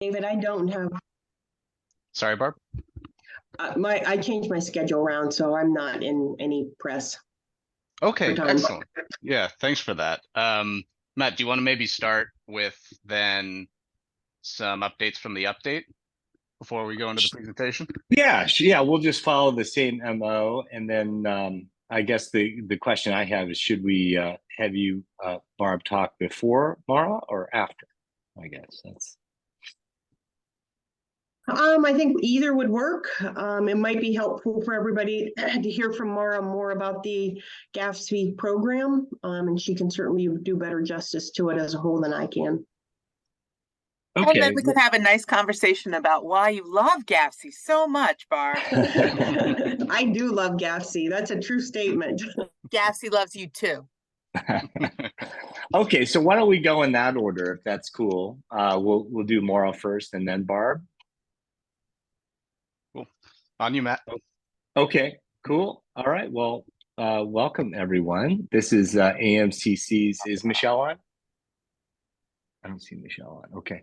David, I don't have Sorry, Barb. I changed my schedule around, so I'm not in any press for Okay, time. excellent. Yeah, thanks for that. Matt, do you want to maybe start with then some updates from the update before we go into the presentation? Yeah, we'll just follow the same MO, and then I guess the question I have is, should we have you, Barb, talk before Maura or after? I guess that's. I think either would work. It might be helpful for everybody to hear from Maura more about the GAFSP program, and she can certainly do better justice to it as a whole than I can. Okay. And then Okay. we can have a nice conversation about why you love GAFSP so much, Barb. I do love GAFSP. That's a true statement. GAFSP loves you too. Okay, so why don't we go in that order, if that's cool. We'll do Maura first and then Barb. Cool. On you, Matt. Okay, cool. All right. Well, welcome everyone. This is AMCC's. Is Michelle on? I don't see Michelle on. Okay.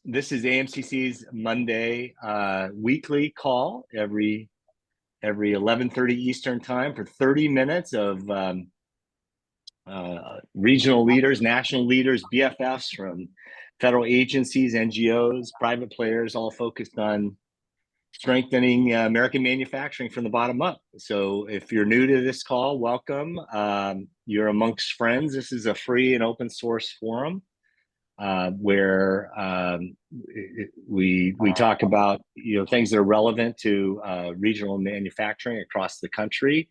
This is AMCC's Monday weekly call every 11:30 Eastern time for 30 minutes of regional leaders, national leaders, BFFs from federal agencies, NGOs, private players, all focused on strengthening American manufacturing from the bottom up. So if you're new to this call, welcome. You're amongst friends. This is a free and open source forum where we talk about things that are relevant to regional manufacturing across the country.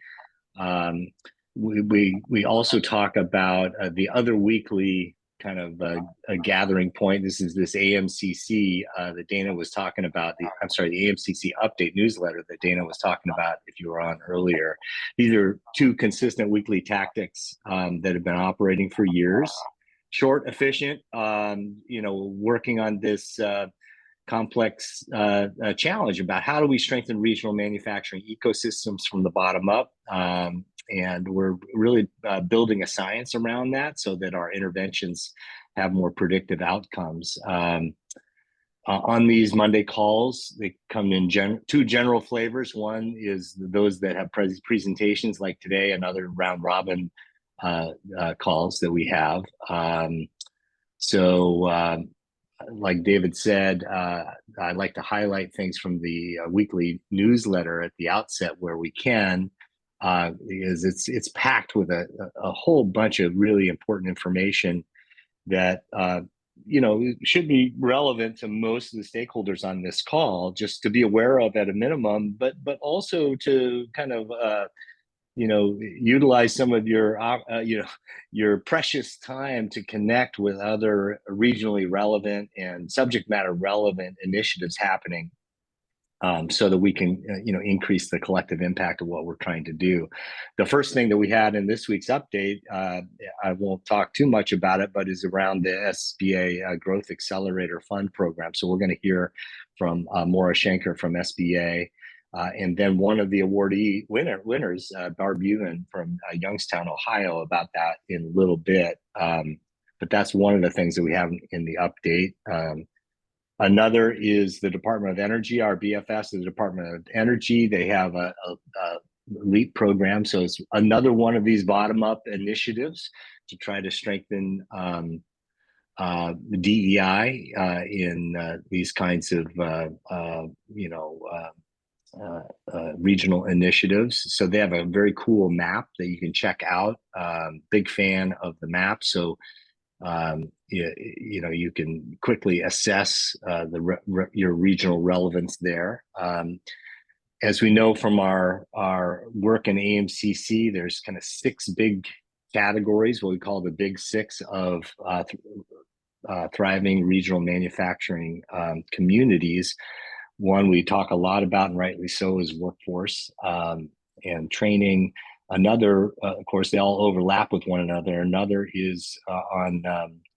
We also talk about the other weekly kind of a gathering point. This AMCC that Dana was talking about. The AMCC update newsletter that Dana was talking about, if you were on earlier. These are two consistent weekly tactics that have been operating for years. Short, efficient, working on this complex challenge about how do we strengthen regional manufacturing ecosystems from the bottom up. And we're really building a science around that so that our interventions have more predictive outcomes. On these Monday calls, they come in two general flavors. One is those that have presentations like today, another round robin calls that we have. Like David said, I like to highlight things from the weekly newsletter at the outset where we can, because it's packed with a whole bunch of really important information that should be relevant to most of the stakeholders on this call, just to be aware of at a minimum, but also to kind of utilize some of your precious time to connect with other regionally relevant and subject matter relevant initiatives happening, so that we can increase the collective impact of what we're trying to do. The first thing that we had in this week's update, I won't talk too much about it, but is around the SBA Growth Accelerator Fund program. So we're going to hear from Maura Shenker from SBA. And then one of the awardee winners, Barb Ewan from Youngstown, Ohio, about that in a little bit. But that's one of the things that we have in the update. Another is the Department of Energy, our BFS, the Department of Energy. They have a LEAP program. So it's another one of these bottom-up initiatives to try to strengthen the DEI in these kinds of regional initiatives. So they have a very cool map that you can check out. Big fan of the map. So you can quickly assess your regional relevance there. As we know from our work in AMCC, there's kind of 6 big categories, what we call the big 6 of thriving regional manufacturing communities. One we talk a lot about, and rightly so, is workforce and training. Another, of course, they all overlap with one another. Another is on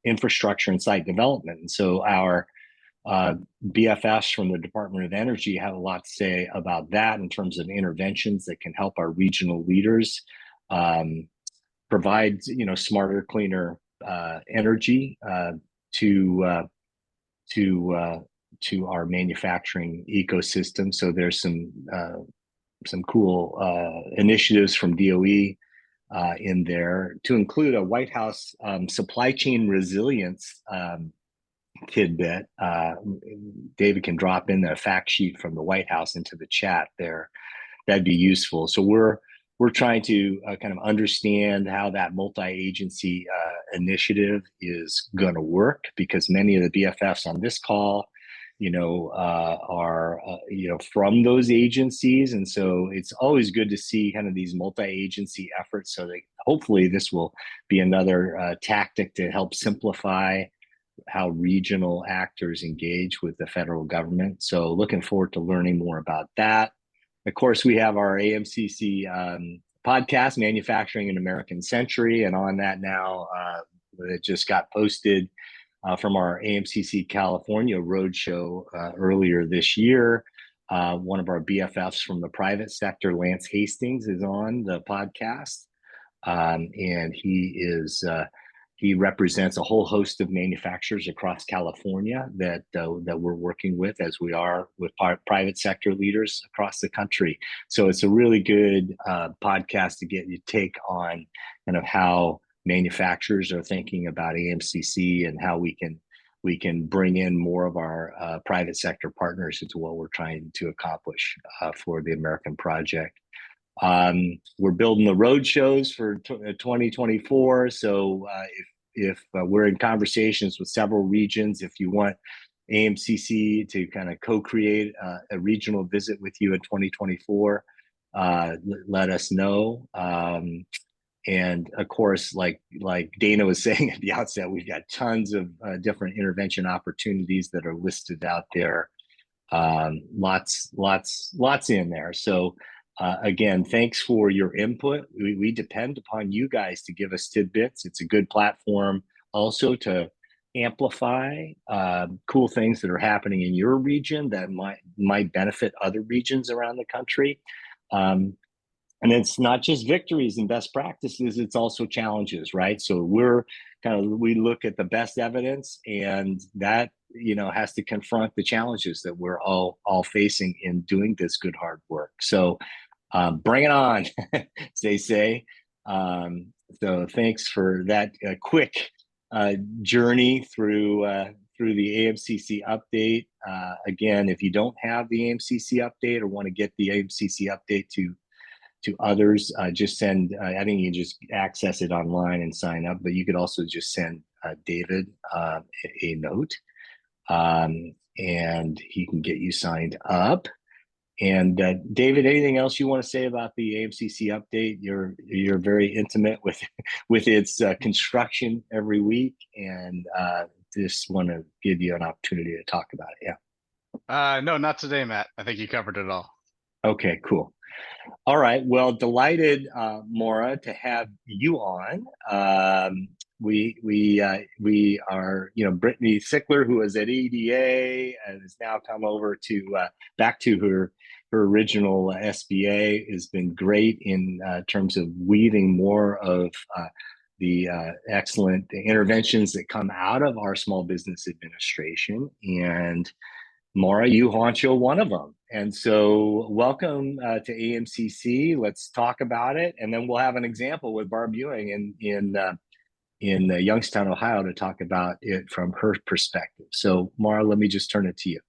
infrastructure and site development. And so our BFFs from the Department of Energy have a lot to say about that in terms of interventions that can help our regional leaders provide, smarter, cleaner energy to to our manufacturing ecosystem. So there's some cool initiatives from DOE in there, to include a White House supply chain resilience tidbit. David can drop in the fact sheet from the White House into the chat there. That'd be useful. So we're trying to kind of understand how that multi-agency initiative is going to work, because many of the BFFs on this call, are from those agencies, and so it's always good to see kind of these multi-agency efforts. So that hopefully this will be another tactic to help simplify how regional actors engage with the federal government. So looking forward to learning more about that. Of course, we have our AMCC podcast, Manufacturing an American Century, and on that now, it just got posted from our AMCC California roadshow earlier this year. One of our BFFs from the private sector, Lance Hastings, is on the podcast, and he represents a whole host of manufacturers across California that we're working with, as we are with private sector leaders across the country. So it's a really good podcast to get your take on kind of how manufacturers are thinking about AMCC and how we can bring in more of our private sector partners into what we're trying to accomplish for the American project. We're building the road shows for 2024. So if we're in conversations with several regions, if you want AMCC to kind of co-create a regional visit with you in 2024, let us know. And of course, like Dana was saying at the outset, we've got tons of different intervention opportunities that are listed out there. Lots in there. So again, thanks for your input. We depend upon you guys to give us tidbits. It's a good platform also to amplify cool things that are happening in your region that might benefit other regions around the country. And it's not just victories and best practices, it's also challenges, right? So we look at the best evidence, and that, has to confront the challenges that we're all facing in doing this good, hard work. So bring it on, as they say. So thanks for that quick journey through the AMCC update. Again, if you don't have the AMCC update or want to get the AMCC update to others, just send, I think you can just access it online and sign up, but you could also just send David a note, and he can get you signed up. And David, anything else you want to say about the AMCC update? You're very intimate with its construction every week, and just want to give you an opportunity to talk about it. Yeah. No, not today, Matt. I think you covered it all. Okay, cool. All right. Well, delighted, Maura, to have you on. We are, Brittany Sickler, who was at EDA and has now come over to back to her original SBA, has been great in terms of weaving more of the excellent interventions that come out of our Small Business Administration. And Maura, you honcho one of them. And so welcome to AMCC. Let's talk about it. And then we'll have an example with Barb Ewing in Youngstown, Ohio, to talk about it from her perspective. So Maura, let me just turn it to you.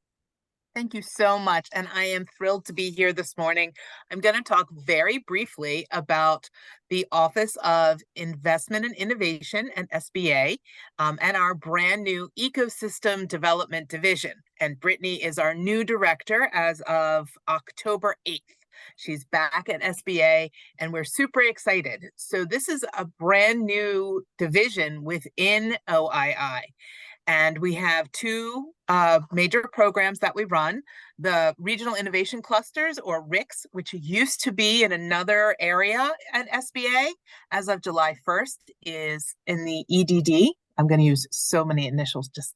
Thank you so much. And I am thrilled to be here this morning. I'm going to talk very briefly about the Office of Investment and Innovation and SBA, and our brand new Ecosystem Development Division. And Brittany is our new director as of October 8th. She's back at SBA, and we're super excited. So this is a brand new division within OII. And we have two major programs that we run: the Regional Innovation Clusters, or RICs, which used to be in another area at SBA, as of July 1st, is in the EDD. I'm going to use so many initials. Just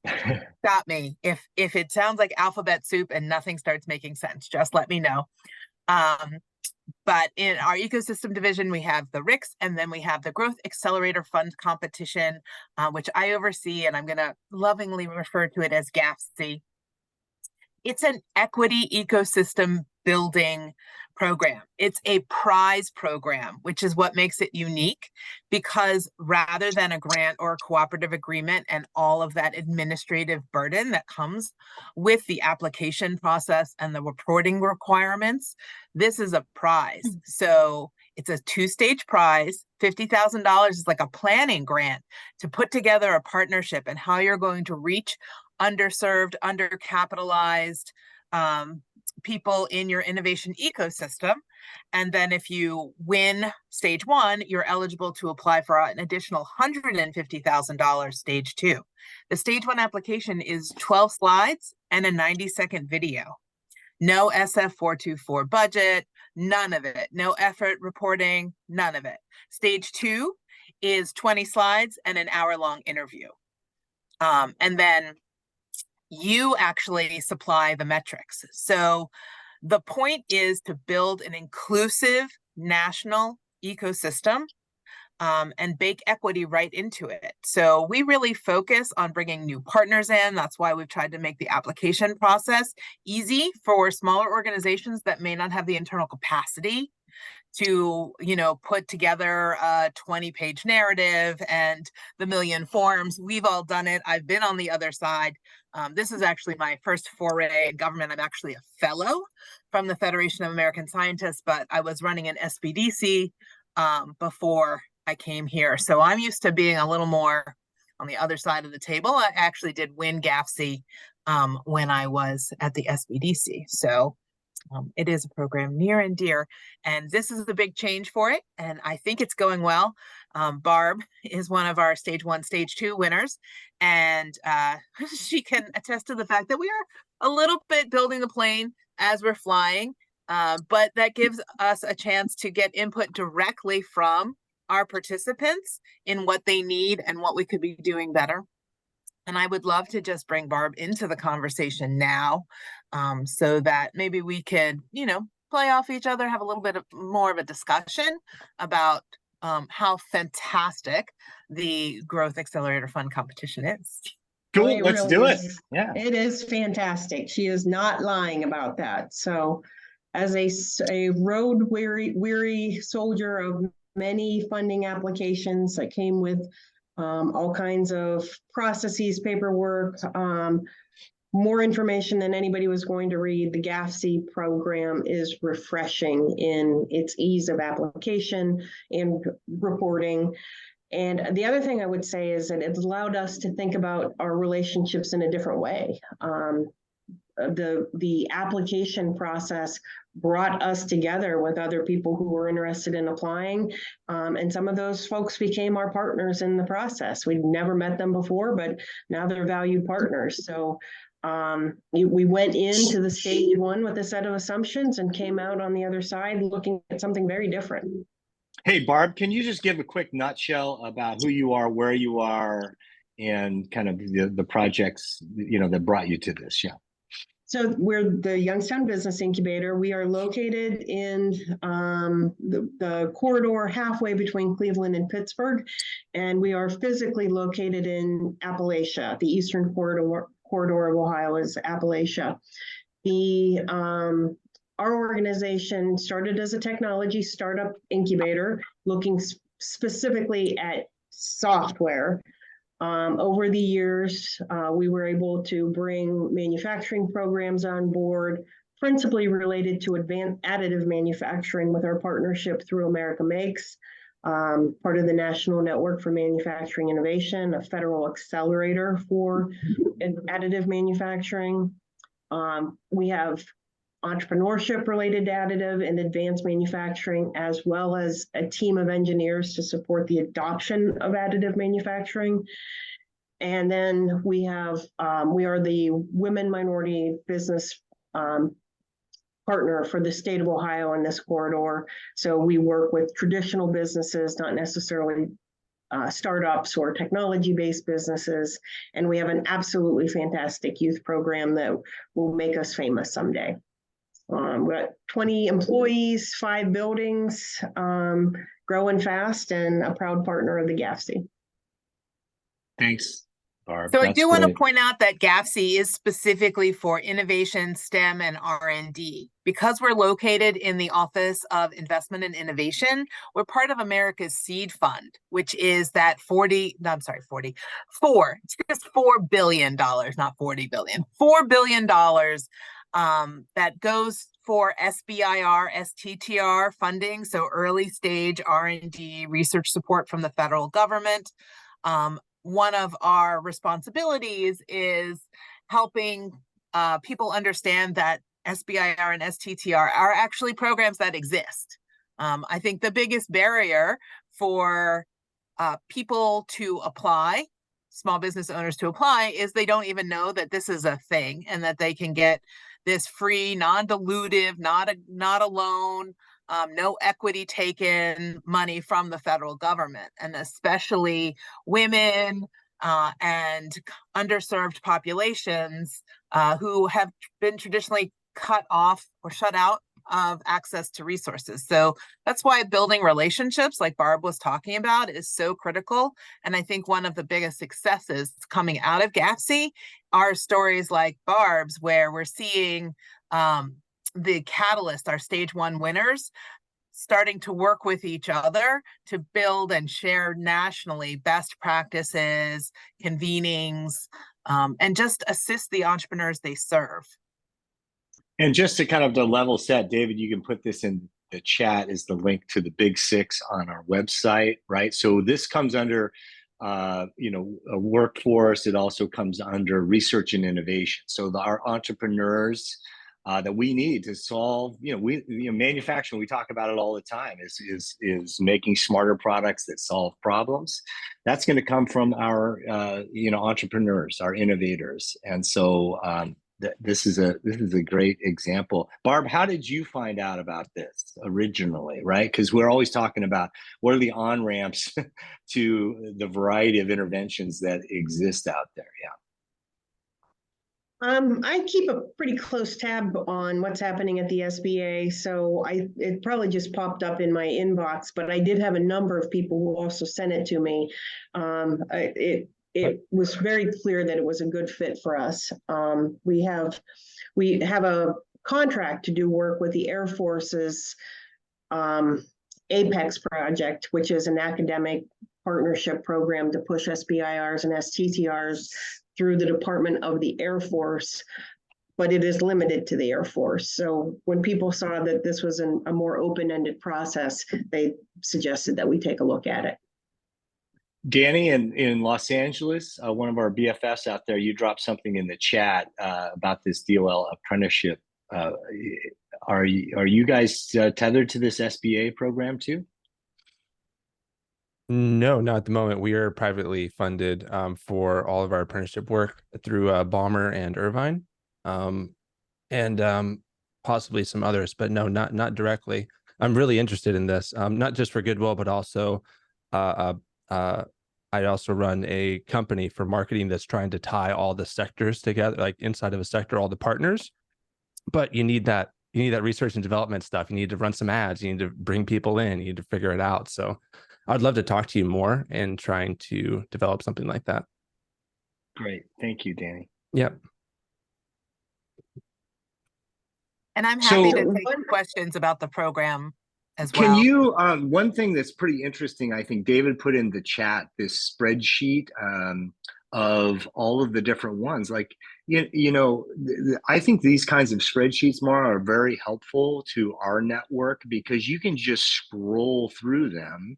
stop me. If it sounds like alphabet soup and nothing starts making sense, just let me know. But in our ecosystem division, we have the RICS, and then we have the Growth Accelerator Fund Competition, which I oversee, and I'm going to lovingly refer to it as GAFC. It's an equity ecosystem building program. It's a prize program, which is what makes it unique, because rather than a grant or a cooperative agreement and all of that administrative burden that comes with the application process and the reporting requirements, this is a prize. So it's a 2-stage prize. $50,000 is like a planning grant to put together a partnership and how you're going to reach underserved, undercapitalized people in your innovation ecosystem. And then if you win stage 1, you're eligible to apply for an additional $150,000 stage 2. The stage 1 application is 12 slides and a 90-second video. No SF424 budget, none of it. No effort reporting, none of it. Stage 2 is 20 slides and an hour-long interview. And then you actually supply the metrics. So the point is to build an inclusive national ecosystem and bake equity right into it. So we really focus on bringing new partners in. That's why we've tried to make the application process easy for smaller organizations that may not have the internal capacity to, put together a 20-page narrative and the million forms. We've all done it. I've been on the other side. This is actually my first foray in government. I'm actually a fellow from the Federation of American Scientists, but I was running an SBDC before I came here. So I'm used to being a little more on the other side of the table. I actually did win GAFC when I was at the SBDC. So it is a program near and dear, and this is the big change for it, and I think it's going well. Barb is one of our stage 1, stage 2 winners, and she can attest to the fact that we are a little bit building the plane as we're flying, but that gives us a chance to get input directly from our participants in what they need and what we could be doing better. And I would love to just bring Barb into the conversation now, so that maybe we could, play off each other, have a little bit more of a discussion about how fantastic the Growth Accelerator Fund competition is. Cool, It let's really do it. is. Yeah. It is fantastic. She is not lying about that. So as a road weary soldier of many funding applications that came with all kinds of processes, paperwork, more information than anybody was going to read. The GAFC program is refreshing in its ease of application and reporting. And the other thing I would say is that it's allowed us to think about our relationships in a different way. The application process brought us together with other people who were interested in applying. And some of those folks became our partners in the process. We'd never met them before, but now they're valued partners. So we went into the stage 1 with a set of assumptions and came out on the other side looking at something very different. Hey, Barb, can you just give a quick nutshell about who you are, where you are, and kind of the projects, that brought you to this? Yeah. So we're the Youngstown Business Incubator. We are located in the corridor halfway between Cleveland and Pittsburgh, and we are physically located in Appalachia. The eastern corridor of Ohio is Appalachia. Our organization started as a technology startup incubator, looking specifically at software. Over the years, we were able to bring manufacturing programs on board, principally related to advanced additive manufacturing with our partnership through America Makes, part of the National Network for Manufacturing Innovation, a federal accelerator for additive manufacturing. We have entrepreneurship related to additive and advanced manufacturing, as well as a team of engineers to support the adoption of additive manufacturing. And then we are the women minority business partner for the state of Ohio in this corridor. So we work with traditional businesses, not necessarily startups or technology-based businesses. And we have an absolutely fantastic youth program that will make us famous someday. We got 20 employees, 5 buildings, growing fast, and a proud partner of the GAFC. Thanks, Barb. So I That's do want to great. point out that GAFC is specifically for innovation, STEM, and R&D. Because we're located in the Office of Investment and Innovation, we're part of America's Seed Fund, which is that it's just $4 billion, not 40 billion, $4 billion that goes for SBIR, STTR funding, so early stage R&D research support from the federal government. One of our responsibilities is helping people understand that SBIR and STTR are actually programs that exist. I think the biggest barrier for people to apply, small business owners to apply, is they don't even know that this is a thing and that they can get this free, non-dilutive, not a loan, no equity taken money from the federal government, and especially women and underserved populations who have been traditionally cut off or shut out of access to resources. So that's why building relationships, like Barb was talking about, is so critical. And I think one of the biggest successes coming out of GAFC are stories like Barb's, where we're seeing the Catalyst, our stage 1 winners, starting to work with each other to build and share nationally best practices, convenings, and just assist the entrepreneurs they serve. And just to kind of the level set, David, you can put this in the chat, is the link to the Big Six on our website, right? So this comes under, a workforce. It also comes under research and innovation. So our entrepreneurs that we need to solve, manufacturing, we talk about it all the time, is making smarter products that solve problems. That's going to come from our, entrepreneurs, our innovators. And so this is a great example. Barb, how did you find out about this originally, right? Because we're always talking about what are the on-ramps to the variety of interventions that exist out there. Yeah. I keep a pretty close tab on what's happening at the SBA, so it probably just popped up in my inbox, but I did have a number of people who also sent it to me. It was very clear that it was a good fit for us. We have a contract to do work with the Air Force's APEX project, which is an academic partnership program to push SBIRs and STTRs through the Department of the Air Force, but it is limited to the Air Force. So when people saw that this was a more open-ended process, they suggested that we take a look at it. Danny, in Los Angeles, one of our BFFs out there, you dropped something in the chat about this DOL apprenticeship. Are you guys tethered to this SBA program too? No, not at the moment. We are privately funded for all of our apprenticeship work through Balmer and Irvine, and possibly some others, but no, not directly. I'm really interested in this, not just for Goodwill, but also I also run a company for marketing that's trying to tie all the sectors together, like inside of a sector, all the partners. But you need that research and development stuff. You need to run some ads. You need to bring people in. You need to figure it out. So I'd love to talk to you more and trying to develop something like that. Great. Thank you, Danny. Yep. And I'm happy to take questions about the program as well. Can you, one thing that's pretty interesting, I think David put in the chat, this spreadsheet of all of the different ones. Like, I think these kinds of spreadsheets, Maura, are very helpful to our network because you can just scroll through them.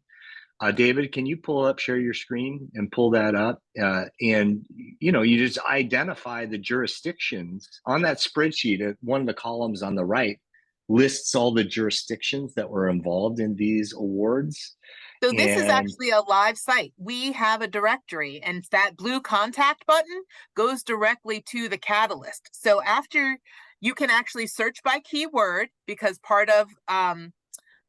David, can you share your screen and pull that up? And, you just identify the jurisdictions on that spreadsheet. One of the columns on the right lists all the jurisdictions that were involved in these awards. So this is actually a live site. We have a directory, and that blue contact button goes directly to the Catalyst. So after, you can actually search by keyword, because part of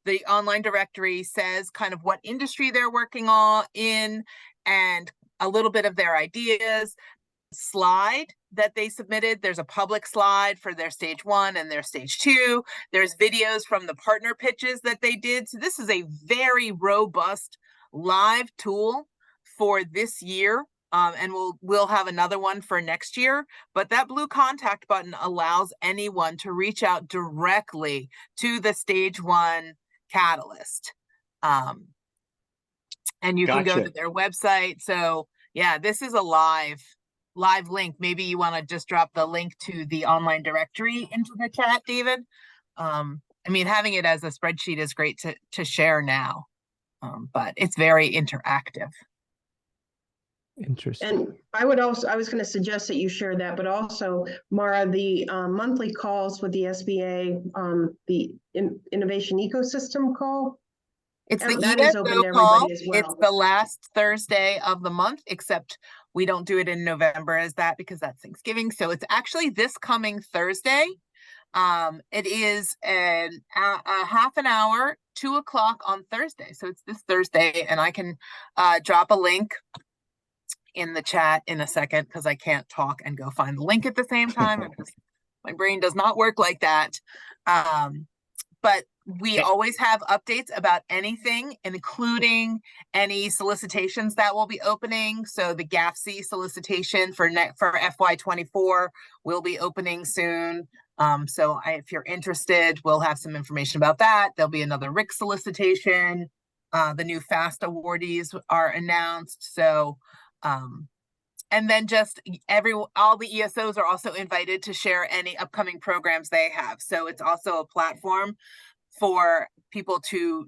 the online directory says kind of what industry they're working on in and a little bit of their ideas. slide that they submitted. There's a public slide for their stage 1 and their stage 2. There's videos from the partner pitches that they did. So this is a very robust live tool for this year. And we'll have another one for next year. But that blue contact button allows anyone to reach out directly to the stage 1 catalyst. And you can go to their website. So yeah, this is a live link. Maybe you want to just drop the link to the online directory into the chat, David. I mean, having it as a spreadsheet is great to share now, but it's very interactive. Interesting. And I was going to suggest that you share that, but also, Maura, the monthly calls with the SBA, the Innovation Ecosystem call. It's the that is open to ESO call. everybody as well. It's the last Thursday of the month, except we don't do it in November as that because that's Thanksgiving. So it's actually this coming Thursday. It is a half an hour, 2 o'clock on Thursday. So it's this Thursday, and I can drop a link in the chat in a second because I can't talk and go find the link at the same time. My brain does not work like that. But we always have updates about anything, including any solicitations that will be opening. So the GAFC solicitation for FY24 will be opening soon. So if you're interested, we'll have some information about that. There'll be another RIC solicitation. The new FAST awardees are announced. So, and then just all the ESOs are also invited to share any upcoming programs they have. So it's also a platform for people to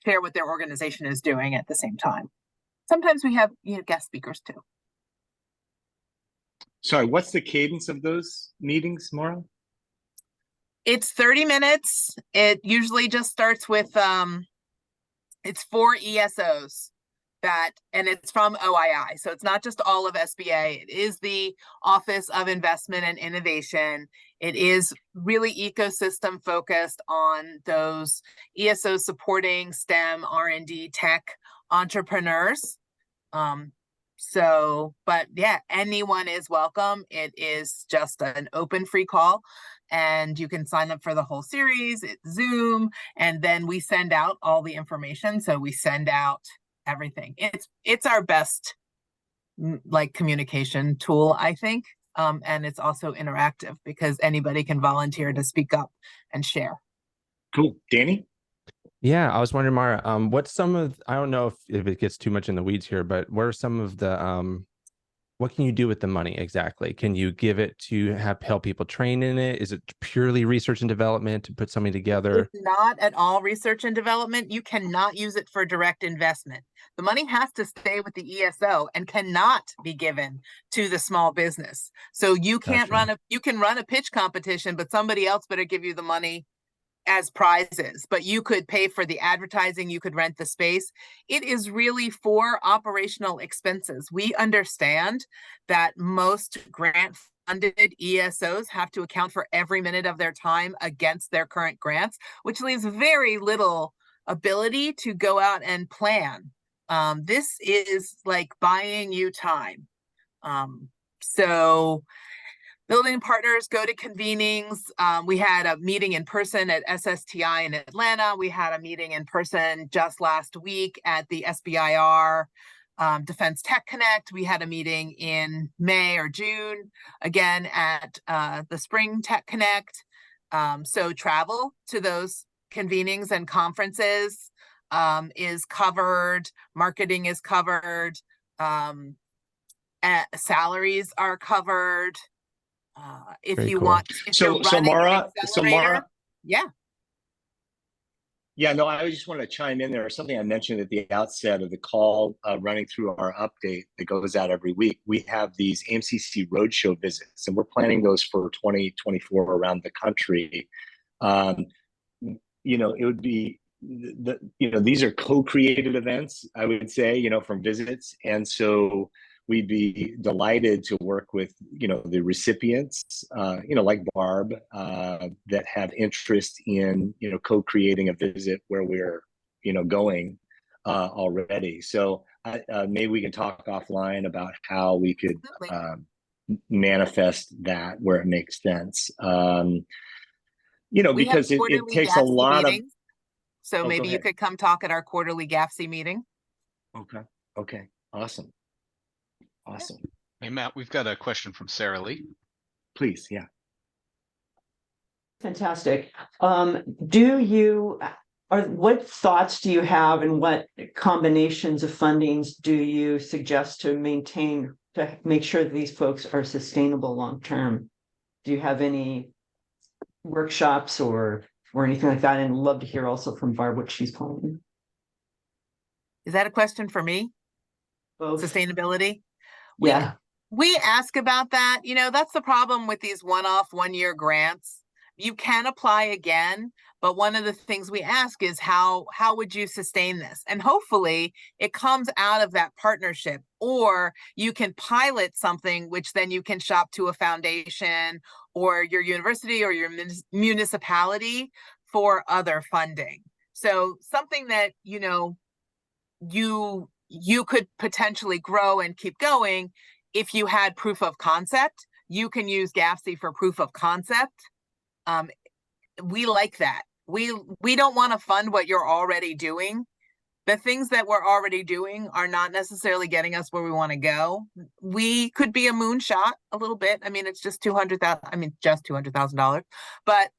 share what their organization is doing at the same time. Sometimes we have guest speakers too. Sorry, what's the cadence of those meetings, Maura? It's 30 minutes. It usually just starts with, it's 4 ESOs and it's from OII. So it's not just all of SBA. It is the Office of Investment and Innovation. It is really ecosystem focused on those ESOs supporting STEM, R&D, tech entrepreneurs. But yeah, anyone is welcome. It is just an open free call, and you can sign up for the whole series. It's Zoom, and then we send out all the information. So we send out everything. It's our best communication tool, I think. And it's also interactive because anybody can volunteer to speak up and share. Cool. Danny? Yeah, I was wondering, Maura, what's some of, I don't know if it gets too much in the weeds here, but what are some of the, what can you do with the money exactly? Can you give it to help people train in it? Is it purely research and development to put something together? It's not at all research and development. You cannot use it for direct investment. The money has to stay with the ESO and cannot be given to the small business. So you can't you can run a pitch competition, but somebody else better give you the money as prizes. But you could pay for the advertising, you could rent the space. It is really for operational expenses. We understand that most grant funded ESOs have to account for every minute of their time against their current grants, which leaves very little ability to go out and plan. This is like buying you time. So building partners, go to convenings. We had a meeting in person at SSTI in Atlanta. We had a meeting in person just last week at the SBIR Defense Tech Connect. We had a meeting in May or June, again at the Spring Tech Connect. So travel to those convenings and conferences is covered. Marketing is covered. Salaries are covered. If Very you cool. want, So Maura, yeah. Yeah, no, I just want to chime in there. Something I mentioned at the outset of the call, running through our update that goes out every week. We have these AMCC roadshow visits, and we're planning those for 2024 around the country. It would be these are co-created events, I would say, from visits, and so we'd be delighted to work with, the recipients, like Barb, that have interest in, co-creating a visit where we're, going already. So maybe we can talk offline about how we could, manifest that where it makes sense. We have because it quarterly takes a GAFC lot of. meetings. So Oh, go maybe you ahead. could come talk at our quarterly GAFC meeting. Okay. Awesome. Hey, Matt, we've got a question from Sarah Lee. Please. Yeah. Fantastic. What thoughts do you have and what combinations of fundings do you suggest to maintain to make sure that these folks are sustainable long term? Do you have any workshops or anything like that? And love to hear also from Barb what she's planning. Is that a question for me? Both. Sustainability? Yeah. We ask about that. You know, that's the problem with these one-off, one-year grants. You can apply again, but one of the things we ask is how would you sustain this? And hopefully it comes out of that partnership, or you can pilot something which then you can shop to a foundation or your university or your municipality for other funding. So something that, you know, you could potentially grow and keep going. If you had proof of concept, you can use GAFC for proof of concept. We like that. We don't want to fund what you're already doing. The things that we're already doing are not necessarily getting us where we want to go. We could be a moonshot a little bit. I mean, it's just $200,000, but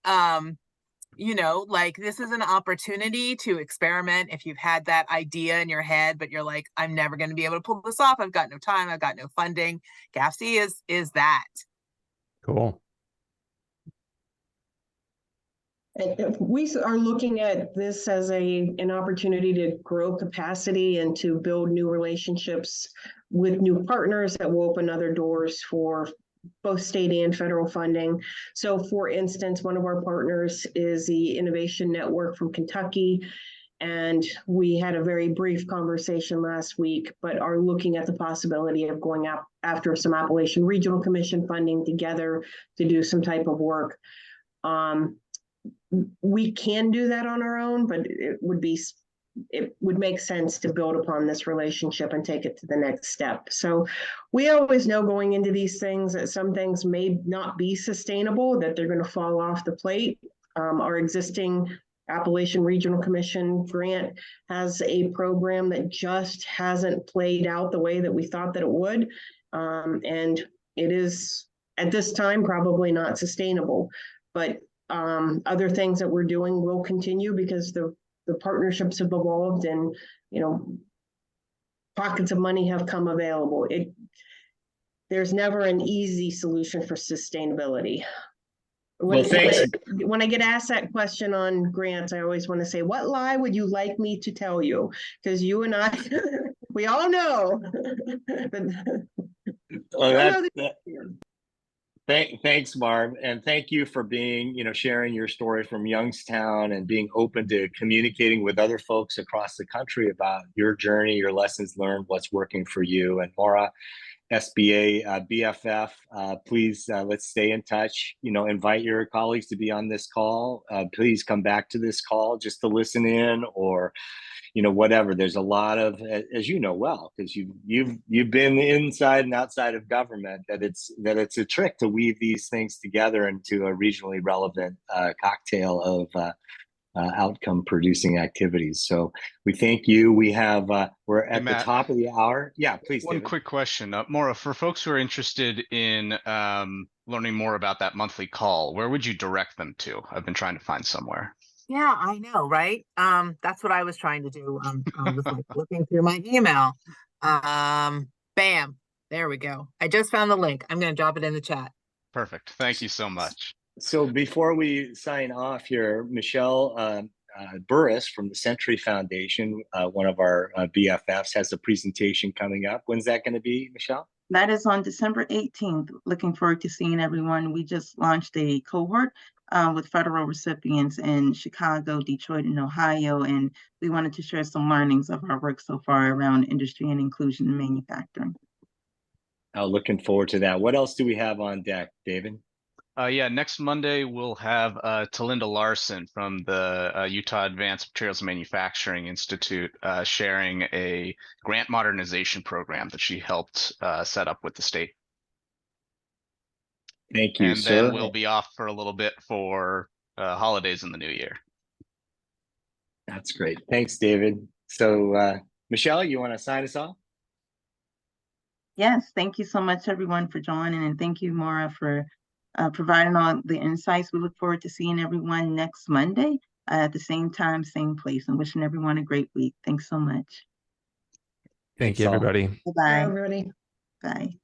you know, like, this is an opportunity to experiment. If you've had that idea in your head, but you're like, I'm never going to be able to pull this off. I've got no time. I've got no funding. GAFC is that. Cool. And we are looking at this as an opportunity to grow capacity and to build new relationships with new partners that will open other doors for both state and federal funding. So for instance, one of our partners is the Innovation Network from Kentucky. And we had a very brief conversation last week, but are looking at the possibility of going after some Appalachian Regional Commission funding together to do some type of work. We can do that on our own, but it would make sense to build upon this relationship and take it to the next step. So we always know going into these things that some things may not be sustainable, that they're going to fall off the plate. Our existing Appalachian Regional Commission grant has a program that just hasn't played out the way that we thought that it would. And it is, at this time, probably not sustainable. But other things that we're doing will continue because the partnerships have evolved and, you know, pockets of money have come available. There's never an easy solution for sustainability. Well, thanks. When I get asked that question on grants, I always want to say, what lie would you like me to tell you? Because you and I, we all know. Thanks, Barb, and thank you for being, sharing your story from Youngstown and being open to communicating with other folks across the country about your journey, your lessons learned, what's working for you. And Maura, SBA BFF, please let's stay in touch. Invite your colleagues to be on this call. Please come back to this call just to listen in, or whatever. There's a lot of, as you know well, because you've been inside and outside of government, that it's a trick to weave these things together into a regionally relevant cocktail of outcome producing activities. So we thank you. We have we're at the top of the hour. Yeah, please. One David. quick question, Maura, for folks who are interested in learning more about that monthly call, where would you direct them to? I've been trying to find somewhere. Yeah, I know, right? That's what I was trying to do. I was like looking through my email. Bam, there we go. I just found the link. I'm going to drop it in the chat. Perfect. Thank you so much. So before we sign off here, Michelle Burris from the Century Foundation, one of our BFFs, has a presentation coming up. When's that going to be, Michelle? That is on December 18th. Looking forward to seeing everyone. We just launched a cohort with federal recipients in Chicago, Detroit, and Ohio, and we wanted to share some learnings of our work so far around industry and inclusion in manufacturing. Looking forward to that. What else do we have on deck, David? Yeah, next Monday we'll have Talinda Larson from the Utah Advanced Materials Manufacturing Institute sharing a grant modernization program that she helped set up with the state. Thank you, And sir. then we'll be off for a little bit for holidays in the new year. That's great. Thanks, David. So, Michelle, you want to sign us off? Yes, thank you so much, everyone, for joining, and thank you, Maura, for providing all the insights. We look forward to seeing everyone next Monday at the same time, same place, and wishing everyone a great week. Thanks so much. Thank you, Thanks all. everybody. Bye, Bye-bye. everybody. Bye.